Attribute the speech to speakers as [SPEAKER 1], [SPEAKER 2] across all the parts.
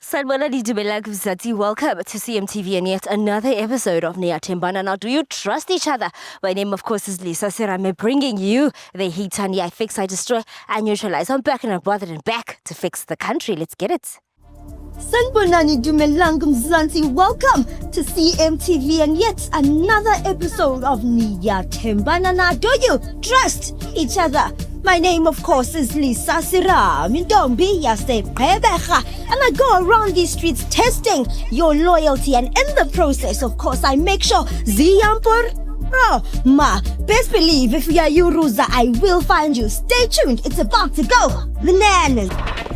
[SPEAKER 1] Sanibona Lidumela Kubzati, welcome to CMTV and yet another episode of Niyathembana. Now, do you trust each other? My name, of course, is Lisa Serame, bringing you the heat on I fix, I destroy, I neutralize. I'm back and I'm bothered and back to fix the country. Let's get it.
[SPEAKER 2] Sanibonani Dumelang Mzansi, welcome to CMTV and yet another episode of Niyathembana. Now, do you trust each other? My name, of course, is Lisa Serame, Ntombi yaseGqeberha, and I go around these streets testing your loyalty, and in the process, of course, I make sure Ziyampur. Oh, ma, best believe if we are Yuruza, I will find you. Stay tuned, it's about to go bananas.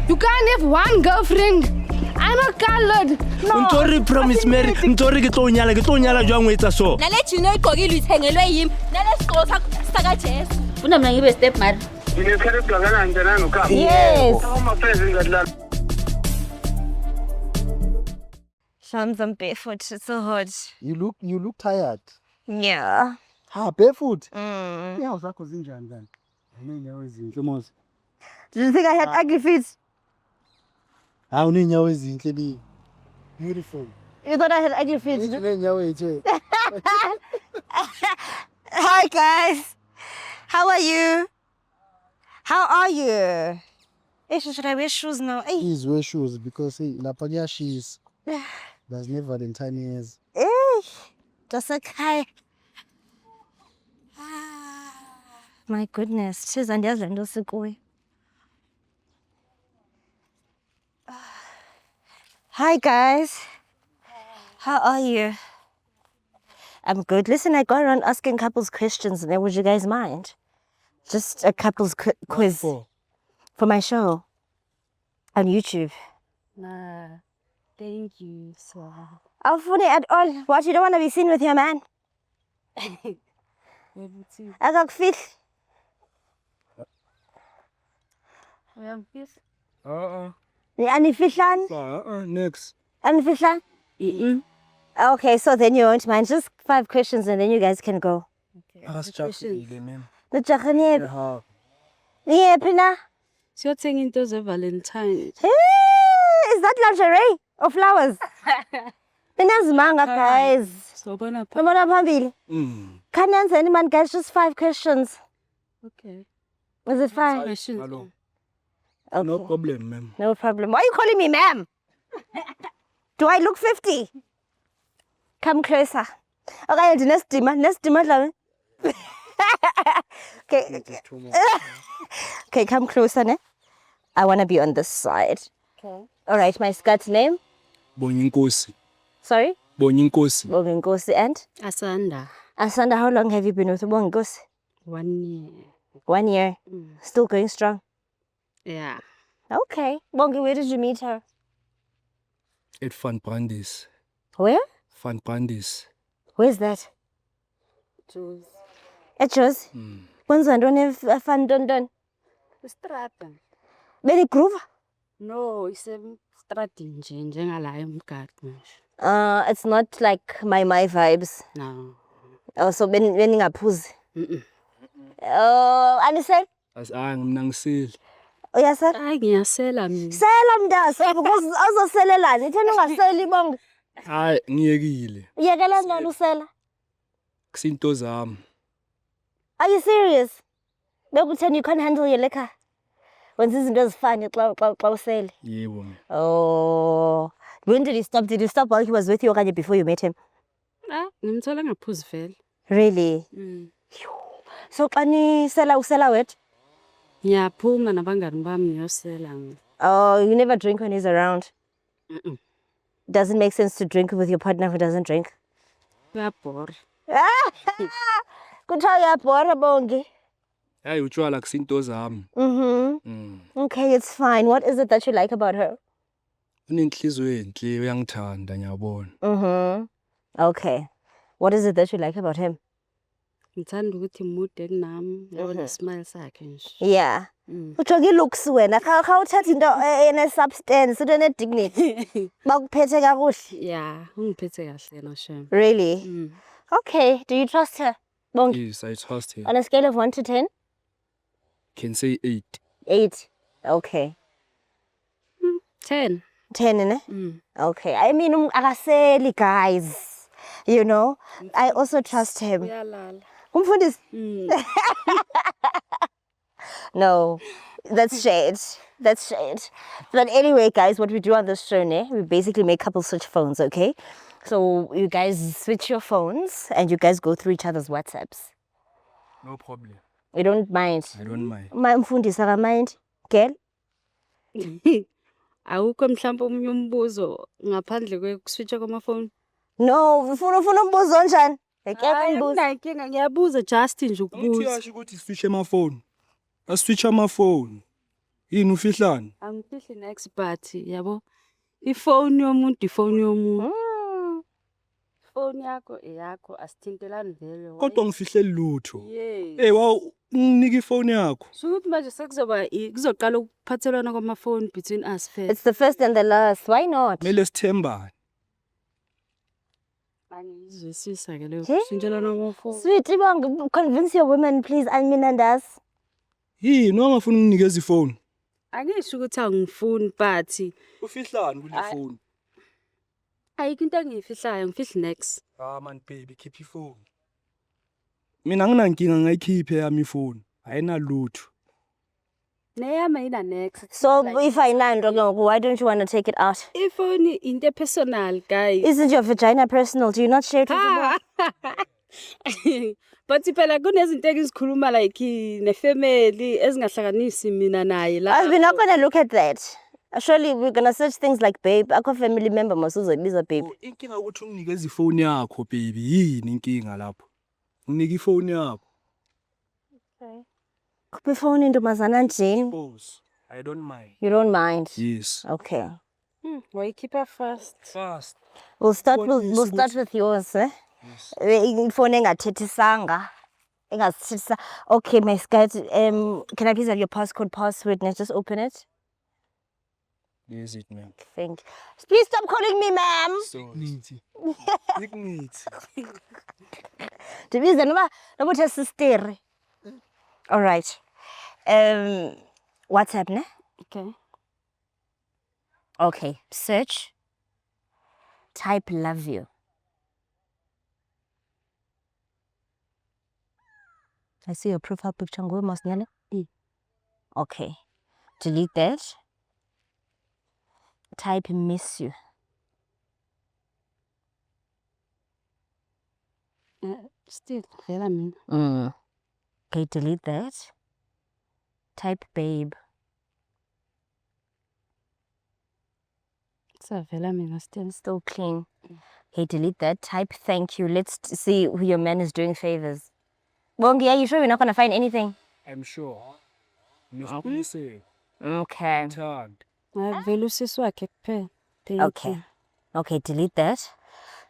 [SPEAKER 3] You can't have one girlfriend. I'm a colored. No.
[SPEAKER 4] Ntori promise Mary, ntori ke tlo nyala jwang o etsa so.
[SPEAKER 5] Nale Chino igqokile ithengelwe yimi. Nale sigqoko saka Jesu.
[SPEAKER 1] Funa mina ngibe step mother.
[SPEAKER 2] Yes.
[SPEAKER 1] Shams, I'm barefoot. It's so hot.
[SPEAKER 6] You look tired.
[SPEAKER 1] Yeah.
[SPEAKER 6] Barefoot.
[SPEAKER 2] Do
[SPEAKER 1] Did you think I had ugly feet?
[SPEAKER 6] Beautiful.
[SPEAKER 1] You thought I had ugly feet?
[SPEAKER 6] Beautiful.
[SPEAKER 1] Hi guys. How are you? How are you? Should I wear shoes now? Hey.
[SPEAKER 6] Please wear shoes because Lapanya she's there's no Valentine years.
[SPEAKER 1] Just okay. My goodness. She's on the other end. Hi guys. How are you? I'm good. Listen, I go around asking couples questions and would you guys mind? Just a couples quiz for my show on YouTube.
[SPEAKER 3] Nah, thank you, so.
[SPEAKER 1] How funny at all. What, you don't want to be seen with your man?
[SPEAKER 3] Maybe too.
[SPEAKER 1] I got fish.
[SPEAKER 3] I am this.
[SPEAKER 1] Any fish on?
[SPEAKER 4] Next.
[SPEAKER 1] Any fish on? Okay, so then you won't mind. Just 5 questions and then you guys can go.
[SPEAKER 4] Yeah.
[SPEAKER 1] Yeah, Pina.
[SPEAKER 3] Siyothenga into ze-Valentine.
[SPEAKER 1] Hey, is that lingerie or flowers? Pinazimanga, guys.
[SPEAKER 3] Sobona pha.
[SPEAKER 1] Nomona phambili. Can't answer any man, guys. Just 5 questions.
[SPEAKER 3] Okay.
[SPEAKER 1] Is it 5?
[SPEAKER 3] Questions.
[SPEAKER 4] Hello.
[SPEAKER 1] Okay.
[SPEAKER 4] No problem, ma'am.
[SPEAKER 1] No problem. Why are you calling me ma'am? Do I look 50? Come closer. Okay, the next dimmer. Okay. Okay, come closer, ne? I want to be on this side.
[SPEAKER 3] Okay.
[SPEAKER 1] All right, my skirt name?
[SPEAKER 4] Bonyinkosi.
[SPEAKER 1] Sorry?
[SPEAKER 4] Bonyinkosi.
[SPEAKER 1] Bonginkosi. And?
[SPEAKER 3] Asanda.
[SPEAKER 1] Asanda, how long have you been with Bonginkosi?
[SPEAKER 3] 1 year.
[SPEAKER 1] 1 year. Still going strong?
[SPEAKER 3] Yeah.
[SPEAKER 1] Okay. Bongi, where did you meet her?
[SPEAKER 4] At Van Brandis.
[SPEAKER 1] Where?
[SPEAKER 4] Van Brandis.
[SPEAKER 1] Where's that?
[SPEAKER 3] Choose.
[SPEAKER 1] At yours? When's one don't have fun done?
[SPEAKER 3] Strata.
[SPEAKER 1] Very groove?
[SPEAKER 3] No, it's a strata njengala emgaqo.
[SPEAKER 1] It's not like my vibes.
[SPEAKER 3] No.
[SPEAKER 1] Also, beningaphuzi. Oh, understand?
[SPEAKER 4] Mina ngisile.
[SPEAKER 1] Oh, yes, sir.
[SPEAKER 3] Hayi ngiyasela mina.
[SPEAKER 1] Sela mntasa because azoselelani ithena ungaseli bonke.
[SPEAKER 4] Hayi ngiyekile.
[SPEAKER 1] Yekela njani usela?
[SPEAKER 4] Kusinto zami.
[SPEAKER 1] Are you serious? Bekutheni you can't handle your liquor. When izinto ezifani xa usele.
[SPEAKER 4] Yebo.
[SPEAKER 1] Oh. When did he stop? Did he stop while he was with you okanye before you met him?
[SPEAKER 3] Ngimthola ngaphuzi vele.
[SPEAKER 1] Really? So xa nisela usela wet?
[SPEAKER 3] Ngiyaphuma nabangani bami ngiyosela.
[SPEAKER 1] Oh, you never drink when he's around? Doesn't make sense to drink with your partner who doesn't drink?
[SPEAKER 3] Kuyabhora.
[SPEAKER 1] Kuthiwa uyabhora Bongi.
[SPEAKER 4] Hayi utshwala kusinto zami.
[SPEAKER 1] Okay, it's fine. What is it that you like about her?
[SPEAKER 4] Unenhliziyo enhle uyangithanda ngiyabona.
[SPEAKER 1] Okay. What is it that you like about him?
[SPEAKER 3] Ngithanda ukuthi mude kunami. Yabona smile sakhe nje.
[SPEAKER 1] Yeah. Ujogi looks wena. Kha uthatha into ene substance, into ene dignity. Bakuphethe kakuhle.
[SPEAKER 3] Yeah, ungiphethe kahle no shame.
[SPEAKER 1] Really? Okay. Do you trust her? Bongi.
[SPEAKER 4] Yes, I trust him.
[SPEAKER 1] On a scale of 1 to 10?
[SPEAKER 4] Can say 8.
[SPEAKER 1] 8. Okay.
[SPEAKER 3] 10.
[SPEAKER 1] 10, ne?
[SPEAKER 3] Mm.
[SPEAKER 1] Okay. I mean, akaseli, guys. You know, I also trust him.
[SPEAKER 3] Uyalala.
[SPEAKER 1] Umfundisi?
[SPEAKER 3] Mm.
[SPEAKER 1] No, that's shade. That's shade. But anyway, guys, what we do on this show, ne, we basically make couples switch phones, okay? So you guys switch your phones and you guys go through each other's WhatsApps.
[SPEAKER 4] No problem.
[SPEAKER 1] You don't mind?
[SPEAKER 4] I don't mind.
[SPEAKER 1] Umfundisi akamind? Girl?
[SPEAKER 3] Awukho mhlawumbe omunye umbuzo ngaphandle kwekuswitcha kwamafoni?
[SPEAKER 1] No, ufuna umbuzo onjani? Akekho
[SPEAKER 3] Hayi,
[SPEAKER 1] umbuzo.
[SPEAKER 3] akunankinga, ngiyabuza just nje ukubuza.
[SPEAKER 4] Uthi ukuthi switch amafoni. Aswitch amafoni. Yini ufihlani?
[SPEAKER 3] Angifihli next but yabo ifoni yomuntu ifoni yomuntu. Ifoni yakho eyakho asithintelani vele.
[SPEAKER 4] Kodwa ngifihle lutho.
[SPEAKER 3] Yes.
[SPEAKER 4] Hey, nginika ifoni yakho.
[SPEAKER 3] Shukuthi manje kuzoqala ukuphathelwana kwamafoni between us first.
[SPEAKER 1] It's the first and the last. Why not?
[SPEAKER 4] Mele sithembane.
[SPEAKER 3] Angizwisisa ke leyo
[SPEAKER 1] Hey?
[SPEAKER 3] kushintshelana kwamafoni.
[SPEAKER 1] Sweetie, convince your women, please. I mean, and us.
[SPEAKER 4] Yini ongafuni unginikeza ifoni?
[SPEAKER 3] Angisho ukuthi angifuni but
[SPEAKER 4] Ufihlani kule phone?
[SPEAKER 3] ayikho into engiyifihlayo ngifihli next.
[SPEAKER 4] Ah man baby, keep ifoni. Mina nginankinga ngayikhiphe yami ifoni. Ayinalutho.
[SPEAKER 3] Neyami ina next.
[SPEAKER 1] So, if I land, why don't you want to take it out?
[SPEAKER 3] Ifoni into personal guys.
[SPEAKER 1] Isn't your vagina personal? Do you not share it with your
[SPEAKER 3] Ah. But phela kunezinto engizikhuluma like ne-family ezingahlanganisi mina naye la.
[SPEAKER 1] We're not going to look at that. Surely we're going to search things like babe. Akho family member masuzoyibiza babe.
[SPEAKER 4] Inkinga ukuthi unginikeza ifoni yakho baby. Yini inkinga lapho? Unginika ifoni yakho.
[SPEAKER 1] Kuphi phone ntombazana njeni?
[SPEAKER 4] Pause. I don't mind.
[SPEAKER 1] You don't mind?
[SPEAKER 4] Yes.
[SPEAKER 1] Okay.
[SPEAKER 3] Why keep her fast?
[SPEAKER 4] Fast.
[SPEAKER 1] We'll start
[SPEAKER 4] Phone
[SPEAKER 1] we'll
[SPEAKER 4] is
[SPEAKER 1] start
[SPEAKER 4] good.
[SPEAKER 1] with yours, eh?
[SPEAKER 4] Yes.
[SPEAKER 1] Phone engathethisanga. Engasithethisa. Okay, my skirt, can I please have your password? Let's just open it.
[SPEAKER 4] Yes it man.
[SPEAKER 1] Thank you. Please stop calling me ma'am.
[SPEAKER 4] Nithi. Nithi.
[SPEAKER 1] Ndibize noba sister. All right. WhatsApp, ne?
[SPEAKER 3] Okay.
[SPEAKER 1] Okay. Search. Type love you. I see your profile picture. Ngo Mosnyane. Okay. Delete that. Type miss you.
[SPEAKER 3] Still vela mina.
[SPEAKER 1] Okay, delete that. Type babe.
[SPEAKER 3] Vela mina still.
[SPEAKER 1] Still clean. Okay, delete that. Type thank you. Let's see who your man is doing favors. Bongi, are you sure we're not going to find anything?
[SPEAKER 4] I'm sure. Ngiyaqiniseka.
[SPEAKER 1] Okay.
[SPEAKER 4] Thanda.
[SPEAKER 3] Vela usisi wakhe kuphela. Thank
[SPEAKER 1] Okay.
[SPEAKER 3] you.
[SPEAKER 1] Okay, delete that.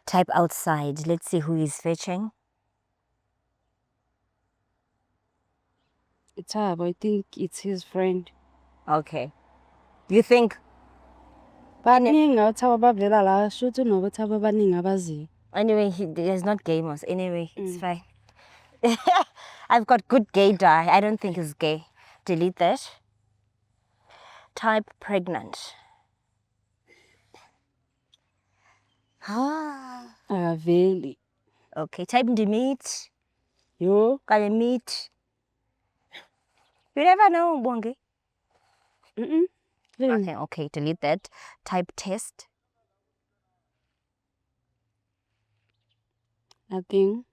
[SPEAKER 1] Type outside. Let's see who he's fetching.
[SPEAKER 3] It's her, but I think it's his friend.
[SPEAKER 1] Okay. You think?
[SPEAKER 3] Baningi awuthaba bavela la shuthi nokuthaba baningi abaziyo.
[SPEAKER 1] Anyway, he's not gamers. Anyway, it's fine. I've got good gay dye. I don't think he's gay. Delete that. Type pregnant. Ah.
[SPEAKER 3] Akaveli.
[SPEAKER 1] Okay, type meat.
[SPEAKER 3] Yo.
[SPEAKER 1] Got a meat. You never know, Bongi.
[SPEAKER 3] Vela.
[SPEAKER 1] Okay, delete that. Type test.
[SPEAKER 3] Nothing.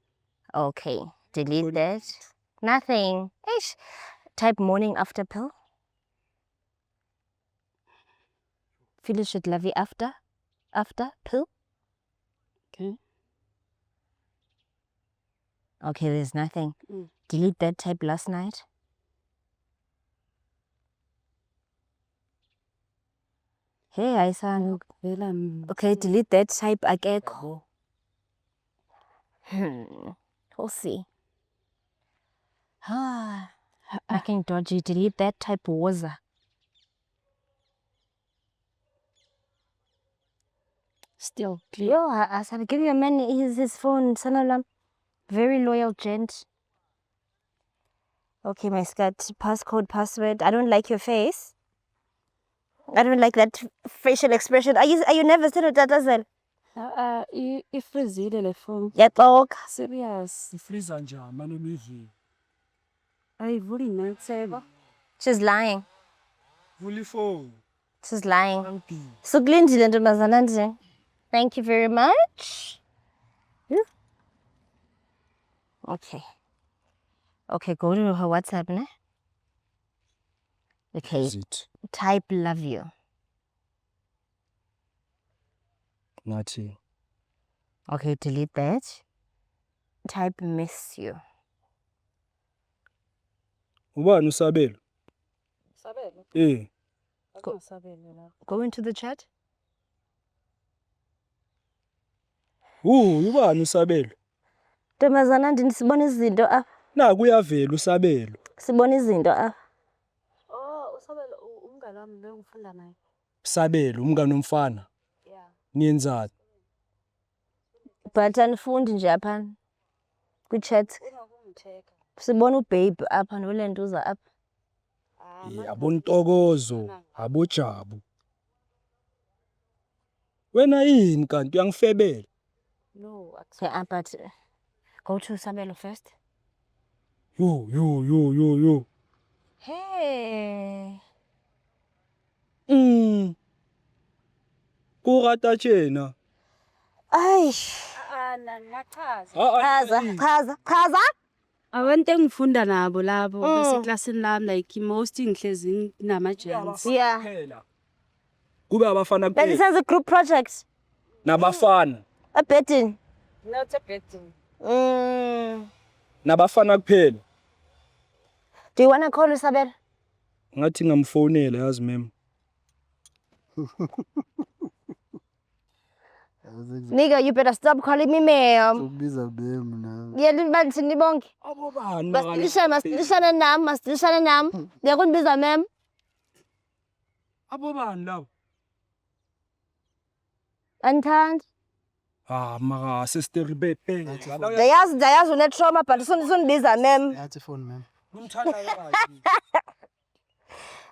[SPEAKER 1] Okay, delete that. Nothing. Ish. Type morning after pill. Phyllis should love you after pill.
[SPEAKER 3] Okay.
[SPEAKER 1] Okay, there's nothing. Delete that. Type last night. Hey, Aisan.
[SPEAKER 3] Vela mina.
[SPEAKER 1] Okay, delete that. Type akekho. We'll see. Ah, making dodgy. Delete that. Type Woza.
[SPEAKER 3] Still clear.
[SPEAKER 1] Yo, I'll give you a man his phone. Sanalam. Very loyal gent. Okay, my skirt. Passcode, password. I don't like your face. I don't like that facial expression. Are you nervous to Tatazel?
[SPEAKER 3] Ifrizile le phone.
[SPEAKER 1] Yaxoka.
[SPEAKER 3] Serious.
[SPEAKER 4] Ifriza njani manje imivini?
[SPEAKER 3] Ayivuli netsebo.
[SPEAKER 1] She's lying.
[SPEAKER 4] Vula ifoni.
[SPEAKER 1] She's lying.
[SPEAKER 4] Angidini.
[SPEAKER 1] Sukulindile ntombazana nje. Thank you very much. Phew. Okay. Okay, go to her WhatsApp, ne? Okay,
[SPEAKER 4] Is it?
[SPEAKER 1] type love you.
[SPEAKER 4] Ngathi.
[SPEAKER 1] Okay, delete that. Type miss you.
[SPEAKER 4] Ubani usabelo?
[SPEAKER 3] Sabelo. Sabelo la.
[SPEAKER 1] Go into the chat.
[SPEAKER 4] Ubani usabelo?
[SPEAKER 1] Ntombazana ndini sibona izinto apha.
[SPEAKER 4] Naku uyavela usabelo.
[SPEAKER 1] Sibona izinto apha.
[SPEAKER 3] Oh, usabelo umngane wami lo ngifunda naye.
[SPEAKER 4] Sabelo umngane omfana.
[SPEAKER 3] Yeah.
[SPEAKER 4] Niyenzani?
[SPEAKER 1] But anifundi nje apha. Kwi-chat.
[SPEAKER 3] Ungakungitheka.
[SPEAKER 1] Sibona ubabe apha nolentuza apha.
[SPEAKER 4] Abontokozo, abojabu. Wena yini kanti uyangifebela?
[SPEAKER 3] No,
[SPEAKER 1] Yeah, but go to Sabelo first.
[SPEAKER 4] Yo.
[SPEAKER 1] Hey.
[SPEAKER 4] Kurata tjena.
[SPEAKER 1] Ay.
[SPEAKER 3] ngachaza.
[SPEAKER 1] Chaza.
[SPEAKER 3] Abantu engifunda nabo labo baseklasini lami like most ngihlezi nginama-gents.
[SPEAKER 1] Yeah.
[SPEAKER 4] Phela. Kube abafana
[SPEAKER 1] But this
[SPEAKER 4] kuphela.
[SPEAKER 1] is a group project.
[SPEAKER 4] Nabafana.
[SPEAKER 1] A betting.
[SPEAKER 3] Not a betting.
[SPEAKER 4] Nabafana kuphela.
[SPEAKER 1] Do you want to call Isabel?
[SPEAKER 4] Ngathi ngamfonela yazi mem.
[SPEAKER 1] Nigga, you better stop calling me ma'am.
[SPEAKER 6] Ukubiza bem na.
[SPEAKER 1] Yelibanti nibonke.
[SPEAKER 4] Abobani
[SPEAKER 1] Mastilishana nam. Ngiyakundibiza ma'am.
[SPEAKER 4] Abobani labo?
[SPEAKER 1] Anthandi.
[SPEAKER 4] Mara sister Bebe.
[SPEAKER 1] Ndayazi une trauma but sondibiza ma'am.
[SPEAKER 6] Yathi phone ma'am.
[SPEAKER 4] Umthanda kabi.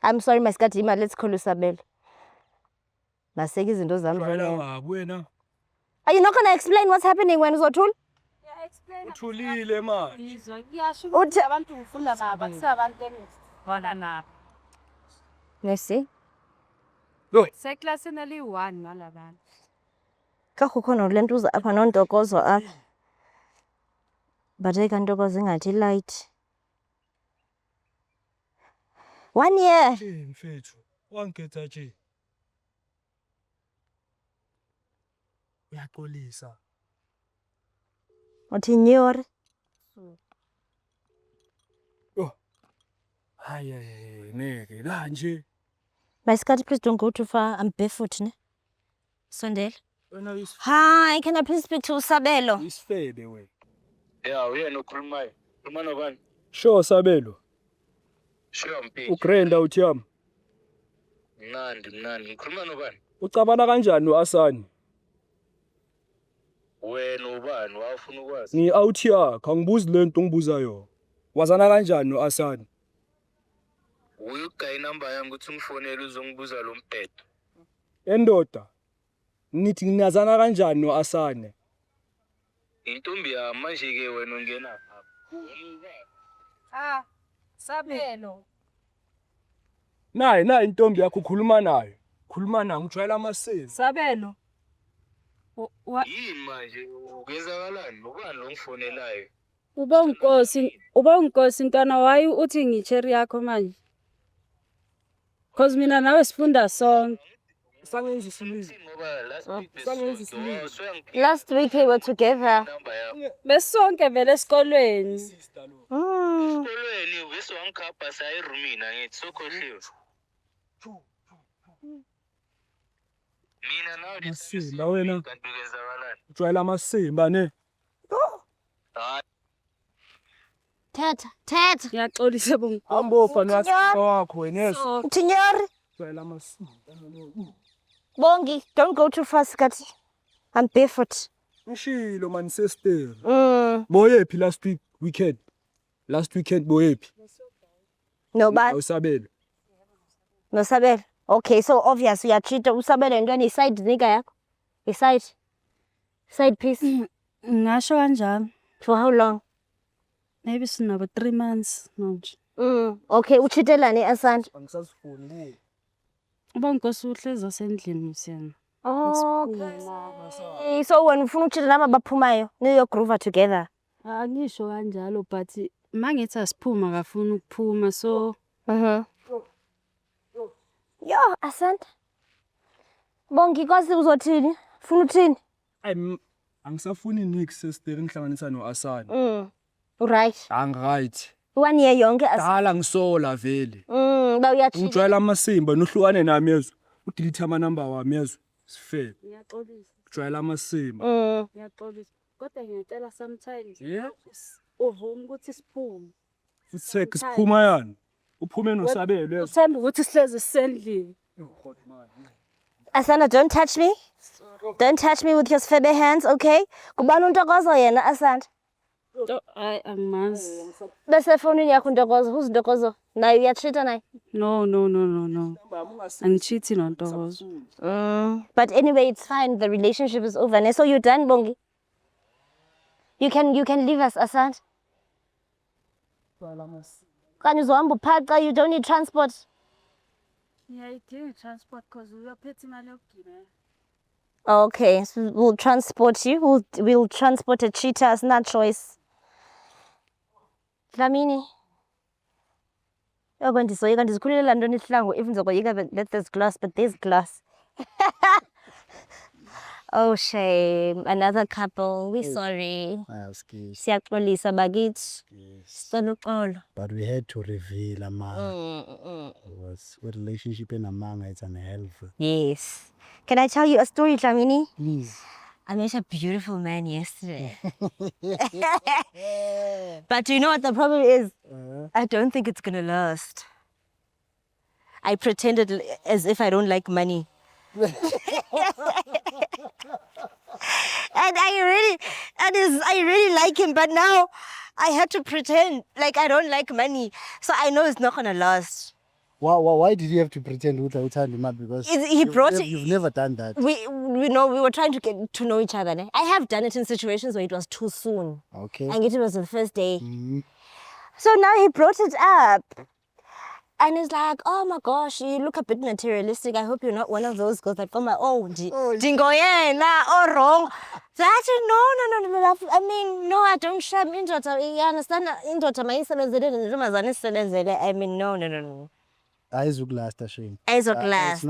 [SPEAKER 1] I'm sorry Maskadima, let's call Isabel. Maseke izinto zami.
[SPEAKER 4] Jwayela ngabi wena.
[SPEAKER 1] Are you not going to explain what's happening when uzothula?
[SPEAKER 3] Yeah, explain.
[SPEAKER 4] Uthulile manje.
[SPEAKER 3] Ngiyasho
[SPEAKER 1] Uthi-
[SPEAKER 3] ukuthi abantu ngifunda nabo akusabantu engifunda nabo.
[SPEAKER 1] Nesi.
[SPEAKER 3] Seklasini eli-1 ngalabantu.
[SPEAKER 1] Ka kukhona lentuza apha nontokozo apha. But kantokozo ingathi light. 1 year.
[SPEAKER 4] Mfethu, wangikhetha nje. Uyaxolisa.
[SPEAKER 1] Uthi nyori.
[SPEAKER 4] Hayi neke kanje.
[SPEAKER 1] Maskadi, please don't go too far. I'm barefoot, ne? Sondela.
[SPEAKER 4] Wena
[SPEAKER 1] Hi, can I please speak to Sabelo?
[SPEAKER 4] isifebe wena.
[SPEAKER 7] Yeah, uyena ukhulumayo. Ukhuluma nobani?
[SPEAKER 4] Sure Sabelo.
[SPEAKER 7] Sure mphi.
[SPEAKER 4] Ugrenda uthiyami.
[SPEAKER 7] Mnandi. Ngikhuluma nobani?
[SPEAKER 4] Ucabana kanjani noAsani?
[SPEAKER 7] Wena ubani? Wafuna ukwazi?
[SPEAKER 4] Ngi out here, kangibuzi lento ngibuza yona. Wazana kanjani noAsani?
[SPEAKER 7] Uyugaya inamba yami ukuthi ungifonele uzongibuza lo mbhedo.
[SPEAKER 4] Endoda. Nithi nginazana kanjani noAsani?
[SPEAKER 7] Intombi yami manje ke wena ungena
[SPEAKER 3] Ah, Sabelo.
[SPEAKER 4] Nayi intombi yakho ukhuluma nayo. Khuluma nayo ngijwayela amasezi.
[SPEAKER 3] Sabelo.
[SPEAKER 7] yini manje ukwenzakalani? Ubani lo ngifonelayo?
[SPEAKER 3] Uba unkosi ntwana why uthi ngitsheri yakho manje? Cause mina nawe sifunda sonke.
[SPEAKER 4] Sangenza isilizi.
[SPEAKER 7] Ngoba last week
[SPEAKER 4] Sangenza isilizi.
[SPEAKER 1] Last week we were together.
[SPEAKER 7] inamba yami.
[SPEAKER 3] Besonke vele esikolweni.
[SPEAKER 4] Sister lo.
[SPEAKER 7] Esikolweni bese wangikhapha sayi roomina ngithi sokhohliwe. Mina nawe
[SPEAKER 4] Masila wena.
[SPEAKER 7] kanti ukwenzakalani?
[SPEAKER 4] Ujwayela amasimba ne.
[SPEAKER 7] Hayi.
[SPEAKER 1] Thetha.
[SPEAKER 3] Ngiyaxolisa
[SPEAKER 4] Ambofa noAsani wakho wena yes.
[SPEAKER 1] Uthi nyori.
[SPEAKER 4] Ujwayela amasimba.
[SPEAKER 1] Bongi, don't go too fast, Kati. I'm barefoot.
[SPEAKER 4] Ngishilo man sister.
[SPEAKER 1] Mm.
[SPEAKER 4] Last weekend. Last weekend boyephi?
[SPEAKER 1] No, but
[SPEAKER 4] Awusabelo.
[SPEAKER 1] no Sabel. Okay, so obvious uyachita usabele ntweni i-side nigga yakho? Side piece?
[SPEAKER 3] Ngasho kanjalo.
[SPEAKER 1] For how long?
[SPEAKER 3] Maybe sinabo 3 months manje.
[SPEAKER 1] Okay, uchitelani Asanda?
[SPEAKER 4] Angisasifuni.
[SPEAKER 3] Uba ngikosi uhlezi asendlini msiyana.
[SPEAKER 1] Okay. So when ufuna uchita laba baphumayo, niyogroova together.
[SPEAKER 3] Angisho kanjalo but mangithi asiphuma akafuna ukuphuma so
[SPEAKER 1] Yo, Asanda. Bongi kwazi uzothini? Ufuna uthini?
[SPEAKER 4] Angisafuni nix sister ngihlanganisa no-Asanda.
[SPEAKER 1] Right.
[SPEAKER 4] Right.
[SPEAKER 1] 1 year yonke
[SPEAKER 4] Dala ngisola vele.
[SPEAKER 1] ba uyachita.
[SPEAKER 4] Ungijwayela amasimba nohlukane nami yezwa. Udelete ama-number wami yezwa. Sife.
[SPEAKER 3] Ngiyaxolisa.
[SPEAKER 4] Ujwayela amasimba.
[SPEAKER 3] Ngiyaxolisa. Kodwa ngiyacela sometimes.
[SPEAKER 4] Yeah.
[SPEAKER 3] Uvuma ukuthi siphume.
[SPEAKER 4] Futhi siphuma yani. Uphume nosabelo yezwa.
[SPEAKER 3] Uthemba ukuthi sihlezi sisendlini.
[SPEAKER 1] Asanda, don't touch me. Don't touch me with your sfebe hands, okay? Kubani untokozo yena Asanda?
[SPEAKER 3] Hayi angimazi.
[SPEAKER 1] Bese efonini yakho untokozo, who's Ntokozo? Naye uyachita naye?
[SPEAKER 3] No. Angichithi noNtokozo.
[SPEAKER 1] But anyway, it's fine. The relationship is over. Ne? So you're done, Bongi. You can leave us, Asanda. Kanti uzohamba uphaca, you don't need transport.
[SPEAKER 3] Ngiyayidinga transport because uyaphethe imali yokugibela.
[SPEAKER 1] Okay, so we'll transport you. We'll transport a cheetah. It's not choice. Dlamini. Yoba ndizoyika ndizikhulela ntoni ihlangu if ndizokoyika that there's glass, but there's glass. Oh shame. Another couple. We're sorry. Siyaxolisa bakithi. Sicela uxolo.
[SPEAKER 6] But we had to reveal because with relationship in Amanga, it's unhealthy.
[SPEAKER 1] Yes. Can I tell you a story, Dlamini?
[SPEAKER 6] Please.
[SPEAKER 1] I met a beautiful man yesterday. But do you know what the problem is? I don't think it's gonna last. I pretended as if I don't like money. And I really like him, but now I had to pretend like I don't like money. So I know it's not gonna last.
[SPEAKER 6] Why did you have to pretend with Uthandi? Because you've never done that.
[SPEAKER 1] We were trying to get to know each other. Ne? I have done it in situations where it was too soon.
[SPEAKER 6] Okay.
[SPEAKER 1] And it was the first day. So now he brought it up. And he's like, oh my gosh, you look a bit materialistic. I hope you're not one of those girls that come like, dingoyena, oh wrong. So I said, no, love. I mean, no, I don't shame indota. You understand? Indota I mean, no.
[SPEAKER 6] Aizuglast, shame.
[SPEAKER 1] It's
[SPEAKER 6] not gonna last.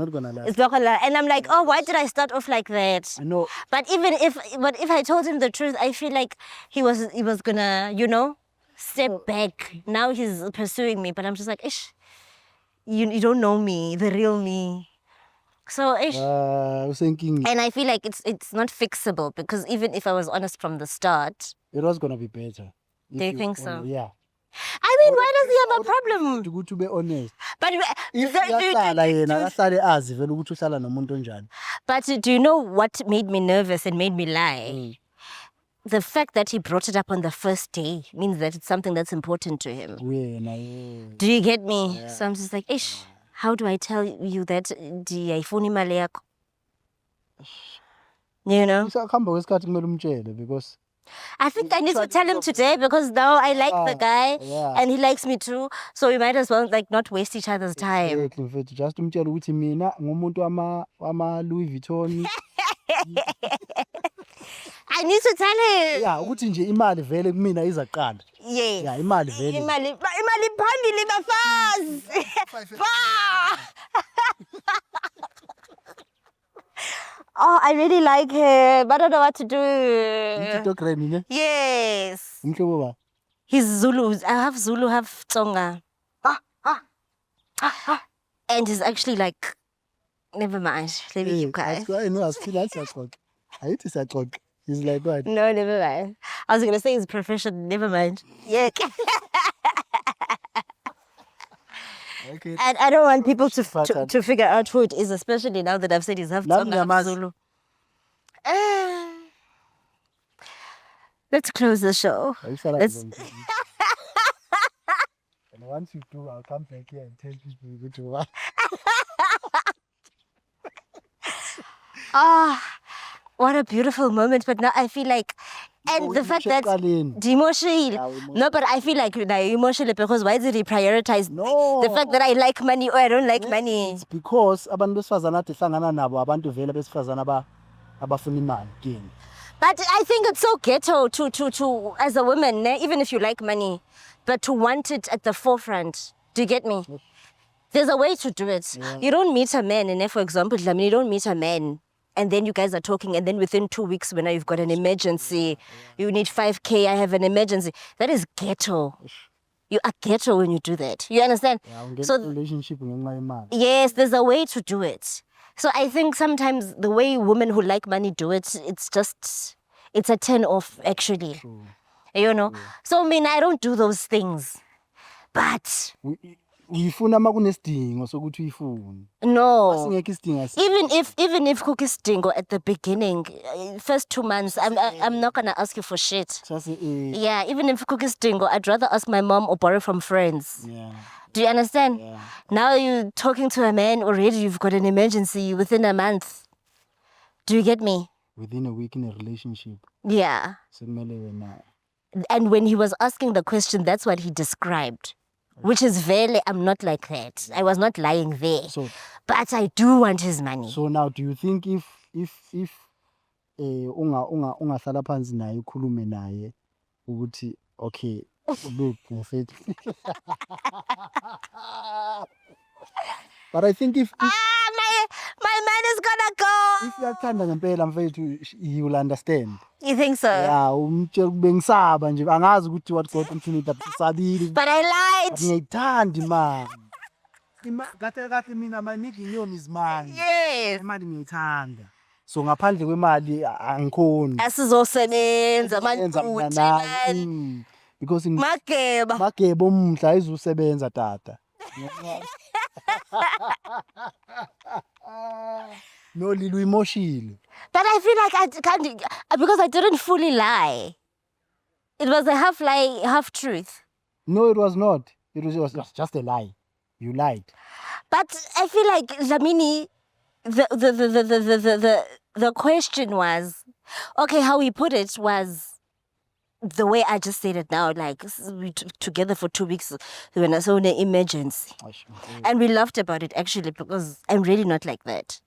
[SPEAKER 1] It's not gonna last. And I'm like, oh, why did I start off like that?
[SPEAKER 6] I know.
[SPEAKER 1] But if I told him the truth, I feel like he was gonna, step back. Now he's pursuing me, but I'm just like, ish. You don't know me, the real me. So, ish.
[SPEAKER 6] And
[SPEAKER 1] I feel like it's not fixable because even if I was honest from the start,
[SPEAKER 6] it was gonna be better.
[SPEAKER 1] Do you think so?
[SPEAKER 6] Yeah.
[SPEAKER 1] I mean, why does he have a problem?
[SPEAKER 6] To be honest.
[SPEAKER 1] But do you know what made me nervous and made me lie? The fact that he brought it up on the first day means that it's something that's important to him. Do you get me? Yeah. So I'm just like, ish, how do I tell you that you know?
[SPEAKER 6] Because
[SPEAKER 1] I think I need to tell him today because now I like the guy and he likes me too. So we might as well not waste each other's time.
[SPEAKER 6] Just mina ngumuntu Louis Vuitton.
[SPEAKER 1] I need to tell him.
[SPEAKER 6] Yeah, ukuthi nje imali vele kumina izaqala.
[SPEAKER 1] Yes.
[SPEAKER 6] Yeah, imali vele.
[SPEAKER 1] Imali phambili bafazi. Oh, I really like him. I don't know what to do. Yes. He's Zulu. I have Zulu, have Tsonga. And he's actually like, never mind. Let me keep quiet.
[SPEAKER 6] I know, I feel like he's like what?
[SPEAKER 1] No, never mind. I was going to say his profession. Never mind. Yeah.
[SPEAKER 6] Okay.
[SPEAKER 1] And I don't want people to figure out who it is, especially now that I've said he's half Tsonga, half Zulu. Let's close the show. Let's...
[SPEAKER 6] And once you do, I'll come back here and tell people to what.
[SPEAKER 1] Ah, what a beautiful moment. But now I feel like, and the fact that emotional. No, but I feel like emotional because why did he prioritize
[SPEAKER 6] No.
[SPEAKER 1] the fact that I like money or I don't like money?
[SPEAKER 6] It's because abantu besifazana athi hlangana nabo abantu vele besifazana abafuna imali again.
[SPEAKER 1] But I think it's so ghetto to as a woman, even if you like money, but to want it at the forefront. Do you get me? There's a way to do it. Yeah. You don't meet a man, and for example, I mean, you don't meet a man, and then you guys are talking, and then within 2 weeks, when you've got an emergency, you need 5K, I have an emergency. That is ghetto. You are ghetto when you do that. You understand?
[SPEAKER 6] Yeah, so relationship
[SPEAKER 1] yes, there's a way to do it. So I think sometimes the way women who like money do it, it's a turn off actually.
[SPEAKER 6] True.
[SPEAKER 1] You know? Yeah. So I mean, I don't do those things. But
[SPEAKER 6] uyifuna makunesidingo sokuthi uyifune.
[SPEAKER 1] No.
[SPEAKER 6] Asingeke isidingo.
[SPEAKER 1] Even if cookie stingo at the beginning, first 2 months, I'm not gonna ask you for shit. Yeah, even if cookie stingo, I'd rather ask my mom or borrow from friends.
[SPEAKER 6] Yeah.
[SPEAKER 1] Do you understand?
[SPEAKER 6] Yeah.
[SPEAKER 1] Now you're talking to a man already, you've got an emergency within a month. Do you get me?
[SPEAKER 6] Within a week in a relationship.
[SPEAKER 1] Yeah. And when he was asking the question, that's what he described. Which is very, I'm not like that. I was not lying there. So, but I do want his money.
[SPEAKER 6] So now, do you think if ungahlala phansi naye ukhulume naye ukuthi okay, look, but I think if
[SPEAKER 1] my man is gonna go.
[SPEAKER 6] If uyathanda ngempela mfethu, he will understand.
[SPEAKER 1] You think so?
[SPEAKER 6] Yeah, umtshela bengisaba nje angazi ukuthi what God infinite abusabili.
[SPEAKER 1] But I lied.
[SPEAKER 6] Ngiyayithanda imali. Kahle mina maniki inyoni izimali.
[SPEAKER 1] Yes.
[SPEAKER 6] Imali ngiyayithanda. So ngaphandle kwemali angikhoni.
[SPEAKER 1] Asizosebenza manje
[SPEAKER 6] because
[SPEAKER 1] mageba
[SPEAKER 6] omhla izusebenza tata. No, Lilu emotional.
[SPEAKER 1] But I feel like I can't, because I didn't fully lie. It was a half lie, half truth.
[SPEAKER 6] No, it was not. It was just a lie. You lied.
[SPEAKER 1] But I feel like Dlamini, the question was, okay, how he put it was the way I just said it now, like we together for 2 weeks when I saw an emergency. And we laughed about it actually because I'm really not like that.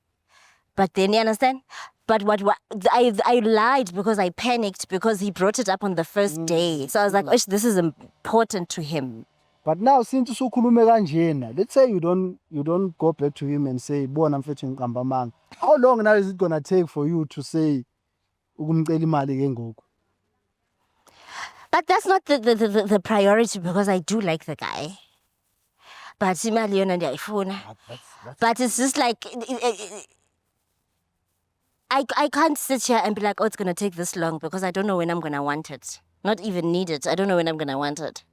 [SPEAKER 1] But then you understand? But what I lied because I panicked because he brought it up on the first day. So I was like, oh, this is important to him.
[SPEAKER 6] But now since usukhulume kanjena, let's say you don't go back to him and say, "Bona mfethu ngiqamba manga." How long now is it gonna take for you to say ukumcela imali ke ngoku?
[SPEAKER 1] But that's not the priority because I do like the guy. But imali yona ndiyayifuna. But it's just like I can't sit here and be like, oh, it's gonna take this long because I don't know when I'm gonna want it. Not even need it. I don't know when I'm gonna want it.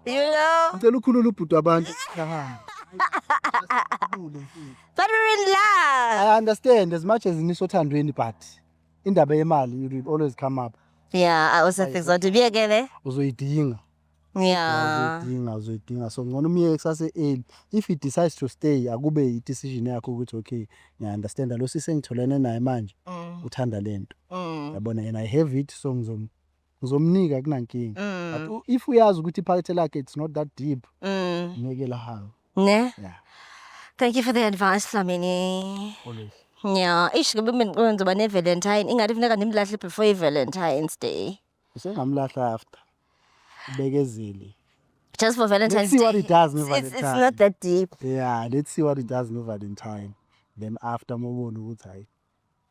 [SPEAKER 1] You know? But we're in love.
[SPEAKER 6] I understand as much as nisothandweni, but indaba yemali it will always come up.
[SPEAKER 1] Yeah, I also think so. To be again,
[SPEAKER 6] Uzoyidinga.
[SPEAKER 1] Yeah.
[SPEAKER 6] Uzoyidinga. So ngona umiye kusase early. If he decides to stay, akube i-decision yakho ukuthi okay, I understand lo sisengitholene naye manje. Uthanda lento. Yabona and I have it so ngizomnika kunankinga. But if uyazi ukuthi iphakethe lakhe it's not that deep. Ngekela hawo.
[SPEAKER 1] Ne?
[SPEAKER 6] Yeah.
[SPEAKER 1] Thank you for the advice, Flamini.
[SPEAKER 6] Always.
[SPEAKER 1] Yeah, ish ngizoba ne-Valentine. Ingathi funeka ndimlahle before i-Valentine's Day.
[SPEAKER 6] Usengamlahla after. Bekezeli.
[SPEAKER 1] Just for Valentine's
[SPEAKER 6] Day. Let's see
[SPEAKER 1] what
[SPEAKER 6] he does no Valentine.
[SPEAKER 1] It's not that deep.
[SPEAKER 6] Yeah, let's see what he does no Valentine. Then after mobona ukuthi hayi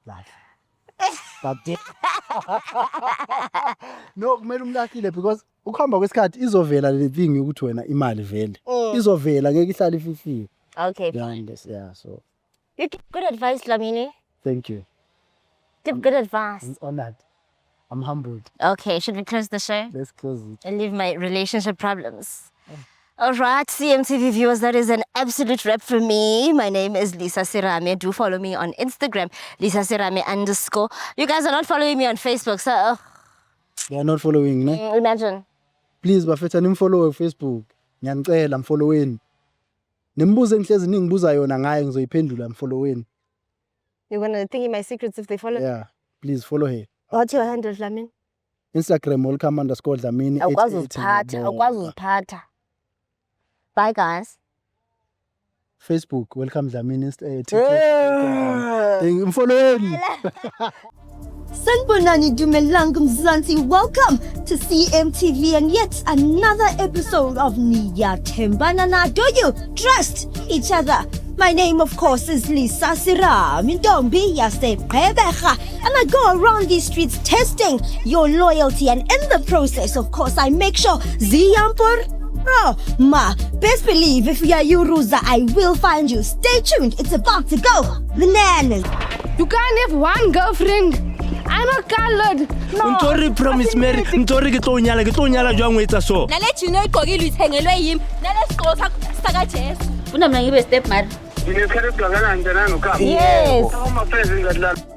[SPEAKER 6] lahle. But no, kumele umlahlile because ukuhamba kwesikhathi izovela le thing ukuthi wena imali vele. Izovela ngeke ihlale ifihliwe.
[SPEAKER 1] Okay.
[SPEAKER 6] Yeah, so.
[SPEAKER 1] You give good advice, Flamini.
[SPEAKER 6] Thank you.
[SPEAKER 1] Give good advice.
[SPEAKER 6] I'm honored. I'm humbled.
[SPEAKER 1] Okay, should we close the show?
[SPEAKER 6] Let's close it.
[SPEAKER 1] And leave my relationship problems. All right, CMTV viewers, that is an absolute wrap for me. My name is Lisa Sirame. Do follow me on Instagram, Lisa Sirame _ You guys are not following me on Facebook, so...
[SPEAKER 6] They are not following, ne?
[SPEAKER 1] Imagine.
[SPEAKER 6] Please, bafetha nimfollow on Facebook. Ngiyanicela mfolloweni. Nimbuze engihlezi ningibuza yona ngaye ngizoyiphendula mfolloweni.
[SPEAKER 1] You're gonna think my secrets if they follow.
[SPEAKER 6] Yeah, please follow her.
[SPEAKER 1] What's your handle, Dlamini?
[SPEAKER 6] Instagram welcome_Dlamini.
[SPEAKER 1] Awukwazi uziphatha. Bye guys.
[SPEAKER 6] Facebook welcome Dlamini. TikTok mfolloweni.
[SPEAKER 2] Sanibonani dumelang Mzansi. Welcome to CMTV and yet another episode of Niyathembana. Do you trust each other? My name, of course, is Lisa Siram. Don't be and I go around these streets testing your loyalty, and in the process, of course, I make sure Ziyampur. Oh, ma, best believe if you are Yuruza, I will find you. Stay tuned, it's about to go bananas.
[SPEAKER 3] You can't have one girlfriend. I'm a colored. No.
[SPEAKER 4] Ntori promise Mary, ntori ke tlo nyala jwang o etsa so.
[SPEAKER 5] Nale chino igqokile ithengelwe yimi. Nale sigqoko saka Jesu. Funa mina ngibe step mother.
[SPEAKER 7] Ngine kare blangana njana no ka.
[SPEAKER 1] Yes.
[SPEAKER 7] Ama friends ngadla.